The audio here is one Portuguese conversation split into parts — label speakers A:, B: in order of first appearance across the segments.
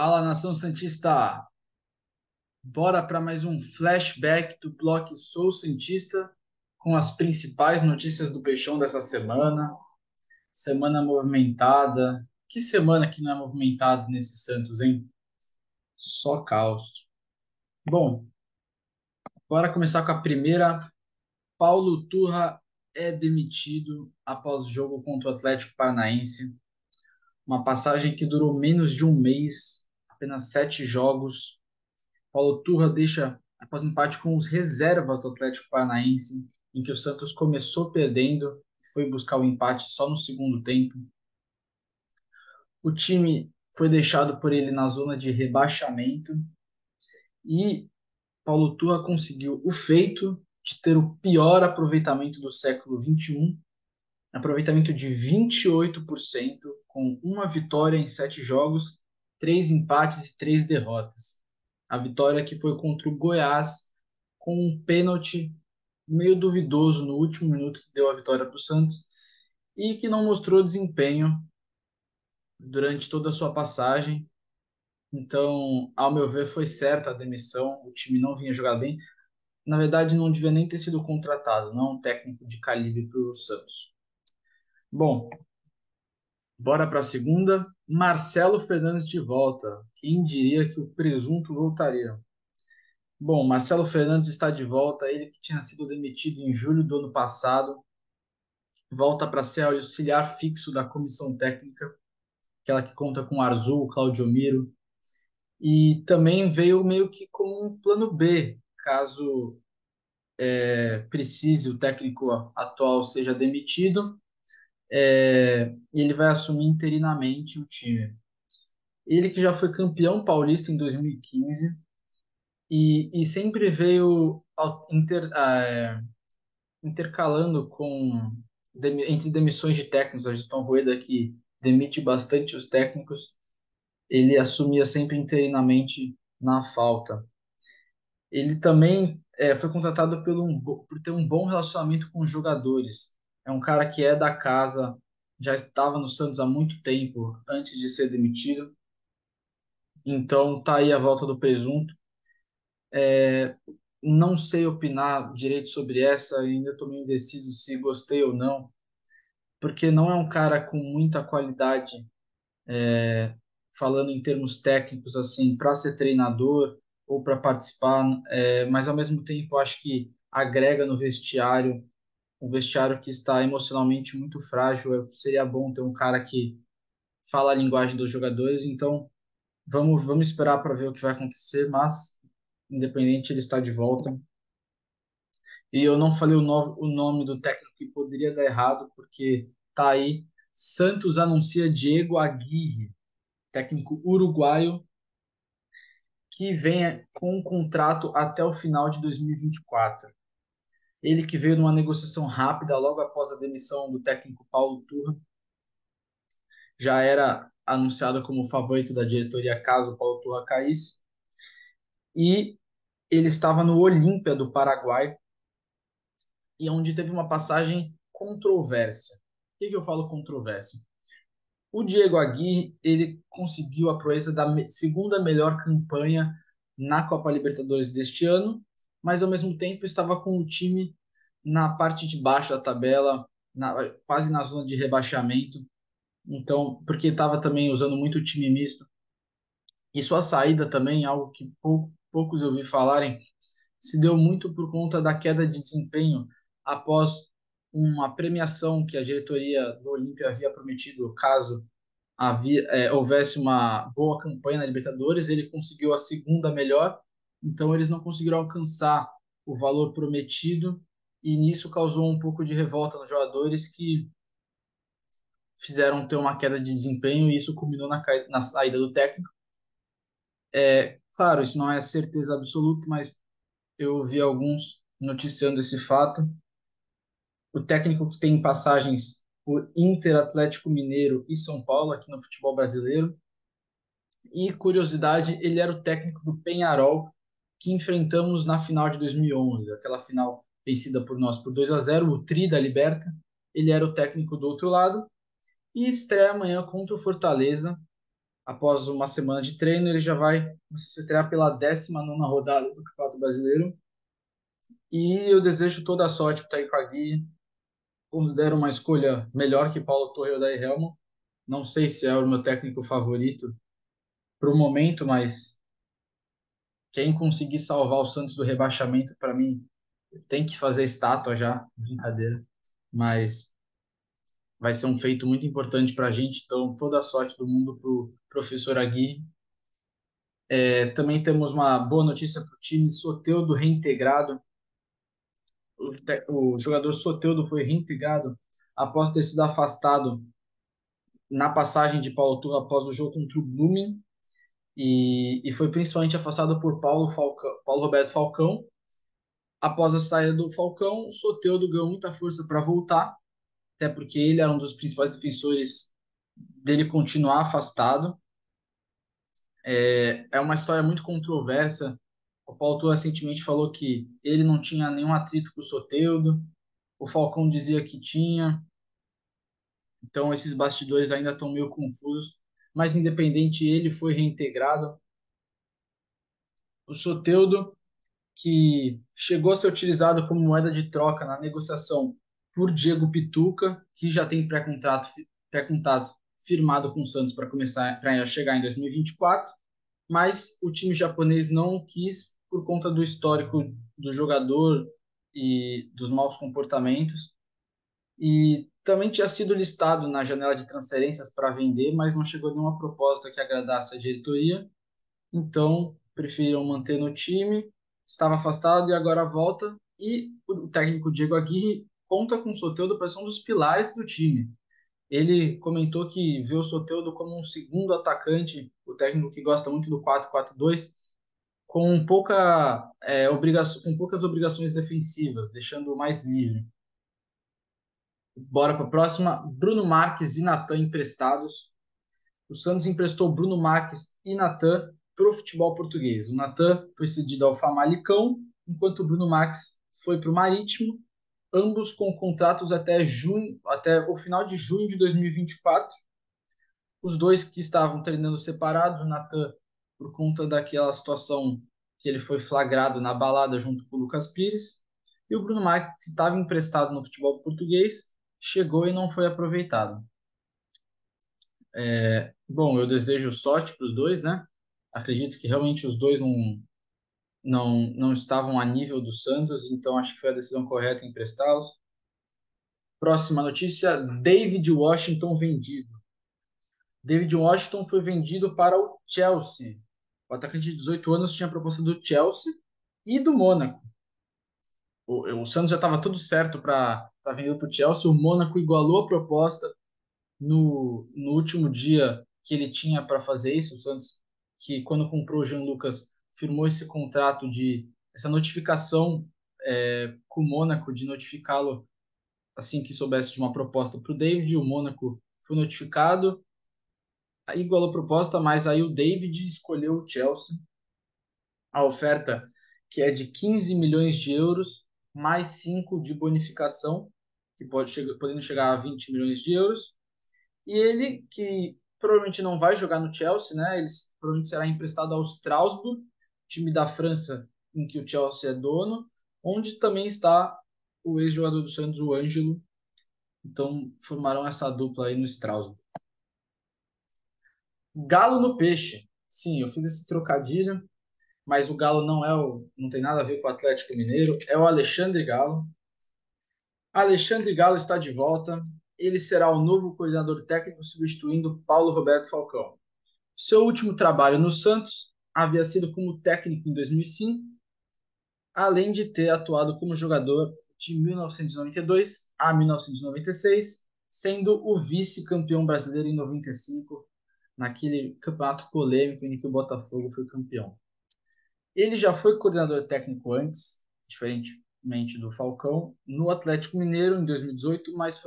A: Fala, nação santista! Bora para mais um flashback do bloco Sou Santista com as principais notícias do Peixão dessa semana. Semana movimentada. Que semana que não é movimentada nesse Santos, hein? Só caos. Bom, bora começar com a primeira. Paulo Turra é demitido após o jogo contra o Atlético Paranaense. Uma passagem que durou menos de um mês, apenas 7 jogos. Paulo Turra deixa após empate com os reservas do Atlético Paranaense, em que o Santos começou perdendo e foi buscar o empate só no segundo tempo. O time foi deixado por ele na zona de rebaixamento e Paulo Turra conseguiu o feito de ter o pior aproveitamento do século XXI, aproveitamento de 28%, com uma vitória em 7 jogos, 3 empates e 3 derrotas. A vitória que foi contra o Goiás, com um pênalti meio duvidoso no último minuto que deu a vitória para o Santos e que não mostrou desempenho durante toda a sua passagem. Então, ao meu ver, foi certa a demissão. O time não vinha jogar bem. Na verdade, não devia nem ter sido contratado, não é um técnico de calibre para o Santos. Bom, bora para a segunda. Marcelo Fernandes de volta. Quem diria que o presunto voltaria? Bom, Marcelo Fernandes está de volta. Ele que tinha sido demitido em julho do ano passado volta para ser auxiliar fixo da comissão técnica, aquela que conta com Arzu, Claudio Miro, e também veio meio que como um plano B, caso precise o técnico atual seja demitido, ele vai assumir interinamente o time. Ele que já foi campeão paulista em 2015 e sempre veio intercalando entre demissões de técnicos, a gestão Rueda que demite bastante os técnicos, ele assumia sempre interinamente na falta. Ele também foi contratado por ter um bom relacionamento com os jogadores. É um cara que é da casa, já estava no Santos há muito tempo antes de ser demitido. Então tá aí a volta do presunto. Não sei opinar direito sobre essa, ainda estou meio indeciso se gostei ou não, porque não é um cara com muita qualidade falando em termos técnicos, assim, para ser treinador ou para participar, mas ao mesmo tempo acho que agrega no vestiário, um vestiário que está emocionalmente muito frágil. Seria bom ter um cara que fala a linguagem dos jogadores, então vamos esperar para ver o que vai acontecer, mas independente, ele está de volta. E eu não falei o nome do técnico que poderia dar errado, porque tá aí. Santos anuncia Diego Aguirre, técnico uruguaio, que venha com um contrato até o final de 2024. Ele que veio numa negociação rápida logo após a demissão do técnico Paulo Turra, já era anunciado como favorito da diretoria caso o Paulo Turra caísse, e ele estava no Olímpia do Paraguai, e onde teve uma passagem controversa. O que eu falo controvérsia? O Diego Aguirre, ele conseguiu a proeza da segunda melhor campanha na Copa Libertadores deste ano, mas ao mesmo tempo estava com o time na parte de baixo da tabela, quase na zona de rebaixamento. Então, porque estava também usando muito o time misto. E sua saída também, algo que poucos eu vi falarem, se deu muito por conta da queda de desempenho após uma premiação que a diretoria do Olímpia havia prometido caso houvesse uma boa campanha na Libertadores. Ele conseguiu a segunda melhor, então eles não conseguiram alcançar o valor prometido e nisso causou um pouco de revolta nos jogadores que fizeram ter uma queda de desempenho e isso culminou na saída do técnico. Claro, isso não é certeza absoluta, mas eu vi alguns noticiando esse fato. O técnico que tem passagens por Inter, Atlético Mineiro e São Paulo aqui no futebol brasileiro. E curiosidade, ele era o técnico do Penharol que enfrentamos na final de 2011, aquela final vencida por nós por 2-0, o Tri da Liberta. Ele era o técnico do outro lado e estreia amanhã contra o Fortaleza Após uma semana de treino, ele já vai se estrear pela 19ª rodada do Campeonato Brasileiro. E eu desejo toda a sorte para o Taiko Agui. Considero uma escolha melhor que Paulo Torre ou Daí Helmo. Não sei se é o meu técnico favorito para o momento, mas quem conseguir salvar o Santos do rebaixamento, para mim, tem que fazer estátua já, brincadeira. Mas vai ser um feito muito importante para a gente, então toda a sorte do mundo para o professor Agui. Também temos uma boa notícia para o time, Soteldo reintegrado. O jogador Soteldo foi reintegrado após ter sido afastado na passagem de Paulo Turra após o jogo contra o Blooming e foi principalmente afastado por Paulo Roberto Falcão. Após a saída do Falcão, o Soteldo ganhou muita força para voltar, até porque ele era um dos principais defensores dele continuar afastado. É uma história muito controversa. O Paulo Turra recentemente falou que ele não tinha nenhum atrito com o Soteldo, o Falcão dizia que tinha, então esses bastidores ainda estão meio confusos, mas independente, ele foi reintegrado. O Soteldo, que chegou a ser utilizado como moeda de troca na negociação por Diego Pituca, que já tem pré-contrato firmado com o Santos para chegar em 2024, mas o time japonês não quis por conta do histórico do jogador e dos maus comportamentos. E também tinha sido listado na janela de transferências para vender, mas não chegou nenhuma proposta que agradasse a diretoria. Então, preferiram manter no time. Estava afastado e agora volta. E o técnico Diego Aguirre conta com o Soteldo para ser um dos pilares do time. Ele comentou que vê o Soteldo como um segundo atacante, o técnico que gosta muito do 4-4-2, com poucas obrigações defensivas, deixando-o mais livre. Bora para a próxima. Bruno Marques e Natan emprestados. O Santos emprestou Bruno Marques e Natan para o futebol português. O Natan foi cedido ao Famalicão, enquanto o Bruno Marques foi para o Marítimo, ambos com contratos até o final de junho de 2024. Os dois que estavam treinando separados, o Natan por conta daquela situação que ele foi flagrado na balada junto com o Lucas Pires, e o Bruno Marques, que estava emprestado no futebol português, chegou e não foi aproveitado. Bom, eu desejo sorte para os dois, né? Acredito que realmente os dois não estavam a nível do Santos, então acho que foi a decisão correta em emprestá-los. Próxima notícia: David Washington vendido. David Washington foi vendido para o Chelsea. O atacante de 18 anos tinha a proposta do Chelsea e do Mônaco. O Santos já estava tudo certo para vender para o Chelsea. O Mônaco igualou a proposta no último dia que ele tinha para fazer isso. O Santos, que quando comprou o Jean Lucas, firmou esse contrato essa notificação com o Mônaco de notificá-lo assim que soubesse de uma proposta para o David. O Mônaco foi notificado, igualou a proposta, mas aí o David escolheu o Chelsea. A oferta que é de 15 milhões de euros, mais 5 de bonificação, que podendo chegar a 20 milhões de euros. E ele, que provavelmente não vai jogar no Chelsea, né? Ele provavelmente será emprestado ao Strasbourg, time da França em que o Chelsea é dono, onde também está o ex-jogador do Santos, o Ângelo. Então formarão essa dupla aí no Strasbourg. Galo no peixe. Sim, eu fiz esse trocadilho, mas o Galo não tem nada a ver com o Atlético Mineiro, é o Alexandre Galo. Alexandre Galo está de volta. Ele será o novo coordenador técnico substituindo Paulo Roberto Falcão. Seu último trabalho no Santos havia sido como técnico em 2005, além de ter atuado como jogador de 1992 a 1996, sendo o vice-campeão brasileiro em 95, naquele campeonato polêmico em que o Botafogo foi campeão. Ele já foi coordenador técnico antes, diferentemente do Falcão, no Atlético Mineiro em 2018, mas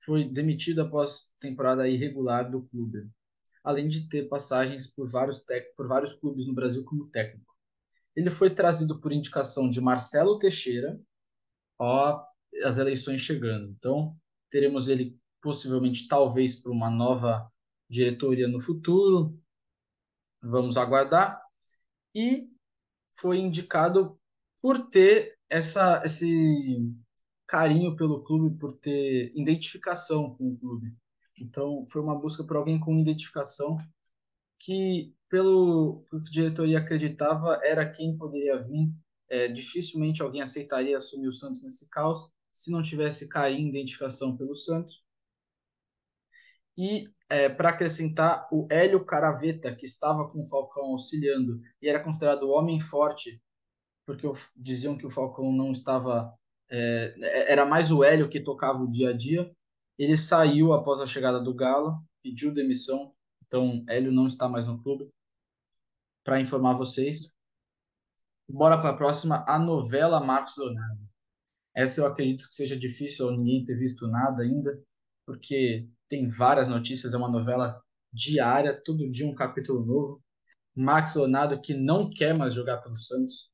A: foi demitido após temporada irregular do clube, além de ter passagens por vários clubes no Brasil como técnico. Ele foi trazido por indicação de Marcelo Teixeira, ó, as eleições chegando. Então, teremos ele possivelmente, talvez, para uma nova diretoria no futuro, vamos aguardar. E foi indicado por ter esse carinho pelo clube, por ter identificação com o clube. Então, foi uma busca por alguém com identificação que, pelo que a diretoria acreditava, era quem poderia vir. Dificilmente alguém aceitaria assumir o Santos nesse caos se não tivesse carinho e identificação pelo Santos. E, para acrescentar, o Hélio Caraveta, que estava com o Falcão auxiliando e era considerado o homem forte, porque diziam que o Falcão não estava. Era mais o Hélio que tocava o dia a dia. Ele saiu após a chegada do Galo, pediu demissão, então Hélio não está mais no clube. Para informar vocês. Bora para a próxima, a novela Marcos Leonardo. Essa eu acredito que seja difícil ou ninguém ter visto nada ainda, porque tem várias notícias, é uma novela diária, todo dia um capítulo novo. Marcos Leonardo que não quer mais jogar pelo Santos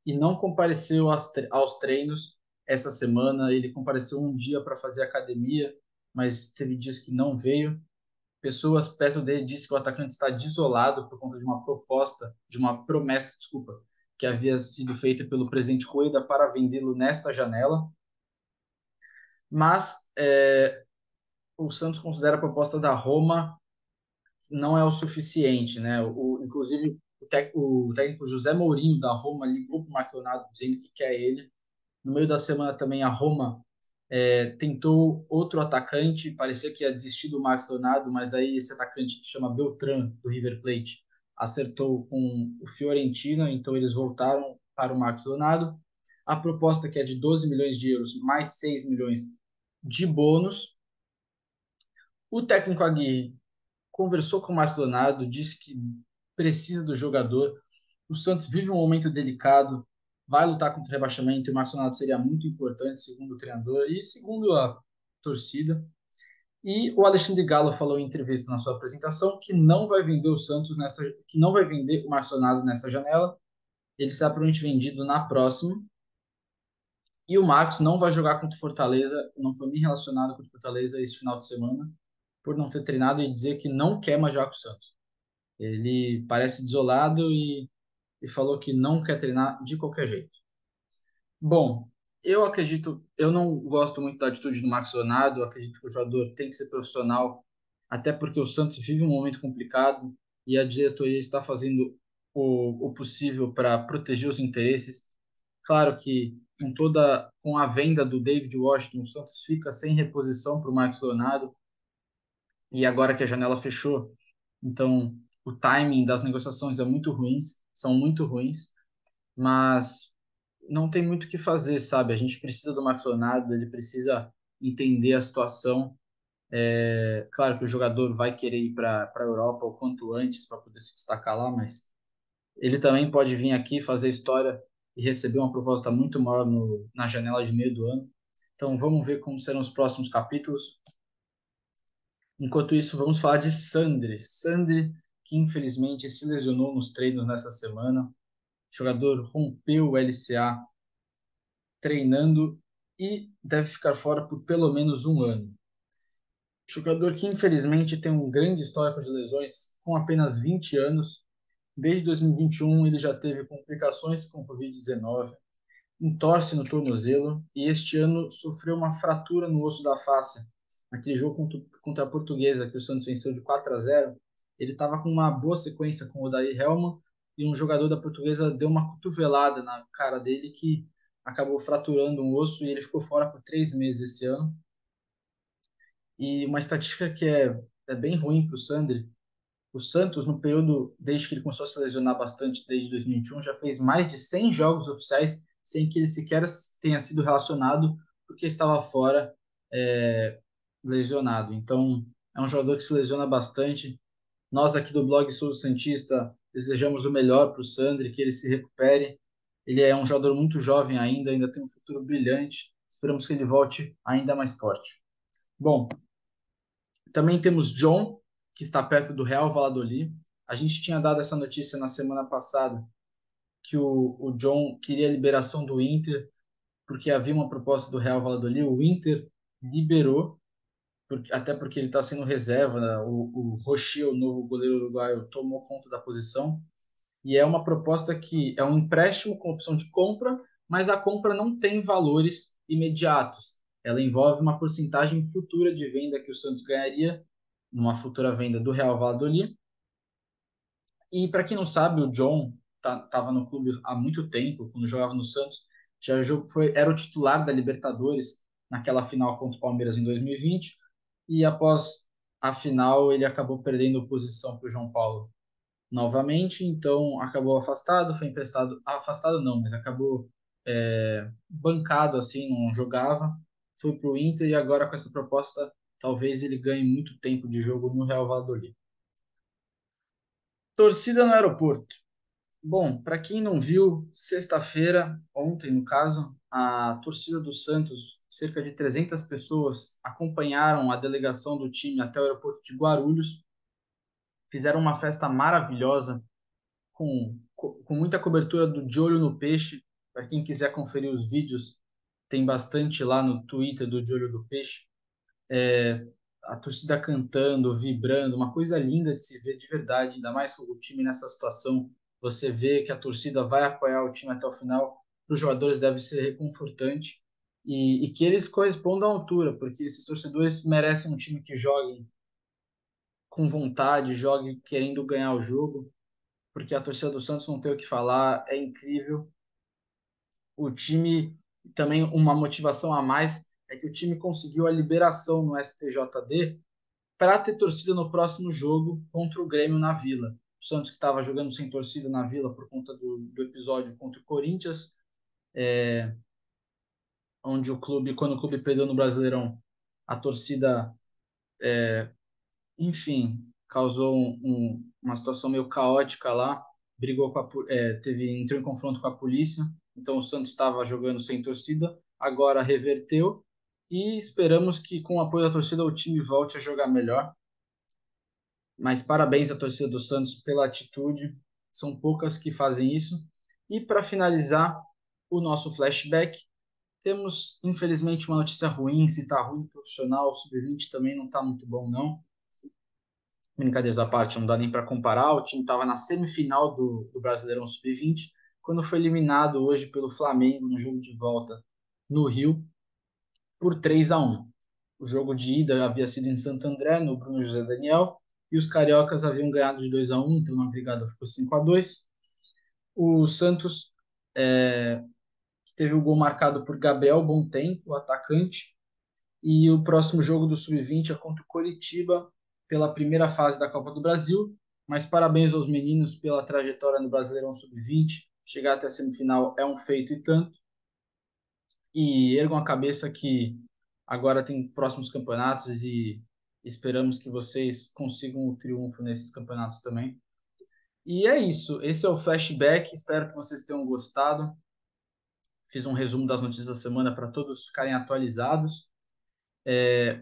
A: e não compareceu aos treinos essa semana. Ele compareceu um dia para fazer academia, mas teve dias que não veio. Pessoas perto dele dizem que o atacante está desolado por conta de uma proposta, de uma promessa, desculpa, que havia sido feita pelo presidente Rueda para vendê-lo nesta janela. Mas o Santos considera a proposta da Roma não é o suficiente, né? Inclusive, o técnico José Mourinho da Roma ligou para o Marcos Leonardo dizendo que quer ele. No meio da semana também a Roma tentou outro atacante, parecia que ia desistir do Marcos Leonardo, mas aí esse atacante que chama Beltrán, do River Plate, acertou com o Fiorentina, então eles voltaram para o Marcos Leonardo. A proposta que é de 12 milhões de euros mais 6 milhões de bônus. O técnico Aguirre conversou com o Marcos Leonardo, disse que precisa do jogador. O Santos vive um momento delicado, vai lutar contra o rebaixamento e o Marcos Leonardo seria muito importante, segundo o treinador e segundo a torcida. E o Alexandre Galo falou em entrevista na sua apresentação que não vai vender o Santos que não vai vender o Marcos Leonardo nessa janela. Ele será provavelmente vendido na próxima. E o Marcos não vai jogar contra o Fortaleza, não foi nem relacionado contra o Fortaleza esse final de semana, por não ter treinado e dizer que não quer mais jogar com o Santos. Ele parece desolado e falou que não quer treinar de qualquer jeito. Bom, eu acredito, eu não gosto muito da atitude do Marcos Leonardo, eu acredito que o jogador tem que ser profissional, até porque o Santos vive um momento complicado e a diretoria está fazendo o possível para proteger os interesses. Claro que com a venda do David Washington, o Santos fica sem reposição para o Marcos Leonardo e agora que a janela fechou, então o timing das negociações é muito ruins, são muito ruins, mas não tem muito o que fazer, sabe? A gente precisa do Marcos Leonardo, ele precisa entender a situação. Claro que o jogador vai querer ir para a Europa o quanto antes para poder se destacar lá, mas ele também pode vir aqui fazer história e receber uma proposta muito maior na janela de meio do ano. Então vamos ver como serão os próximos capítulos. Enquanto isso, vamos falar de Sandri. Sandri, que infelizmente se lesionou nos treinos nessa semana. O jogador rompeu o LCA treinando e deve ficar fora por pelo menos um ano. Jogador que infelizmente tem um grande histórico de lesões com apenas 20 anos. Desde 2021 ele já teve complicações com Covid-19, entorse no tornozelo e este ano sofreu uma fratura no osso da face. Naquele jogo contra a Portuguesa, que o Santos venceu de 4-0, ele estava com uma boa sequência com o Odair Helman e um jogador da Portuguesa deu uma cotovelada na cara dele que acabou fraturando um osso e ele ficou fora por 3 meses esse ano. E uma estatística que é bem ruim para o Sandri. O Santos, no período, desde que ele começou a se lesionar bastante, desde 2021, já fez mais de 100 jogos oficiais sem que ele sequer tenha sido relacionado, porque estava fora, lesionado. Então, é um jogador que se lesiona bastante. Nós aqui do blog Sul Santista desejamos o melhor para o Sandri, que ele se recupere. Ele é um jogador muito jovem ainda tem um futuro brilhante. Esperamos que ele volte ainda mais forte. Bom, também temos John, que está perto do Real Valladolid. A gente tinha dado essa notícia na semana passada, que o John queria a liberação do Inter, porque havia uma proposta do Real Valladolid. O Inter liberou. até porque ele está sendo reserva, né? O Rocher, o novo goleiro uruguaio, tomou conta da posição. E é uma proposta que é um empréstimo com opção de compra, mas a compra não tem valores imediatos. Ela envolve uma porcentagem futura de venda que o Santos ganharia numa futura venda do Real Valladolid. E para quem não sabe, o John estava no clube há muito tempo, quando jogava no Santos, era o titular da Libertadores naquela final contra o Palmeiras em 2020, e após a final ele acabou perdendo posição para o João Paulo novamente, então acabou afastado, foi emprestado, afastado não, mas acabou bancado assim, não jogava, foi para o Inter e agora com essa proposta talvez ele ganhe muito tempo de jogo no Real Valladolid. Torcida no aeroporto. Bom, para quem não viu, sexta-feira, ontem no caso, a torcida do Santos, cerca de 300 pessoas, acompanharam a delegação do time até o aeroporto de Guarulhos, fizeram uma festa maravilhosa, com muita cobertura do De Olho no Peixe. Para quem quiser conferir os vídeos, tem bastante lá no Twitter do De Olho no Peixe. A torcida cantando, vibrando, uma coisa linda de se ver de verdade, ainda mais com o time nessa situação. Você vê que a torcida vai apoiar o time até o final. Para os jogadores deve ser reconfortante e que eles correspondam à altura, porque esses torcedores merecem um time que jogue com vontade, jogue querendo ganhar o jogo, porque a torcida do Santos não tem o que falar, é incrível. O time também uma motivação a mais é que o time conseguiu a liberação no STJD para ter torcida no próximo jogo contra o Grêmio na Vila. O Santos que estava jogando sem torcida na Vila por conta do episódio contra o Corinthians, onde quando o clube perdeu no Brasileirão, a torcida, enfim, causou uma situação meio caótica lá, brigou entrou em confronto com a polícia, então o Santos estava jogando sem torcida, agora reverteu e esperamos que com o apoio da torcida o time volte a jogar melhor. Mas parabéns à torcida do Santos pela atitude, são poucas que fazem isso. E para finalizar o nosso flashback, temos infelizmente uma notícia ruim, se está ruim profissional, o sub-20 também não está muito bom não. Brincadeiras à parte, não dá nem para comparar. O time estava na semifinal do Brasileirão Sub-20, quando foi eliminado hoje pelo Flamengo no jogo de volta no Rio, por 3-1. O jogo de ida havia sido em Santo André, no Bruno José Daniel, e os cariocas haviam ganhado de 2-1, então na brigada ficou 5-2. O Santos teve o gol marcado por Gabriel Bontempo, o atacante, e o próximo jogo do Sub-20 é contra o Coritiba pela primeira fase da Copa do Brasil. Mas parabéns aos meninos pela trajetória no Brasileirão Sub-20. Chegar até a semifinal é um feito e tanto. E ergam a cabeça que agora tem próximos campeonatos e esperamos que vocês consigam o triunfo nesses campeonatos também. E é isso. Esse é o flashback. Espero que vocês tenham gostado. Fiz um resumo das notícias da semana para todos ficarem atualizados.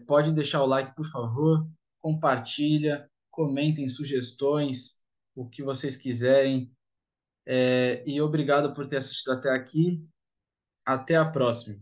A: Pode deixar o like, por favor, compartilha, comentem sugestões, o que vocês quiserem. E obrigado por ter assistido até aqui. Até a próxima.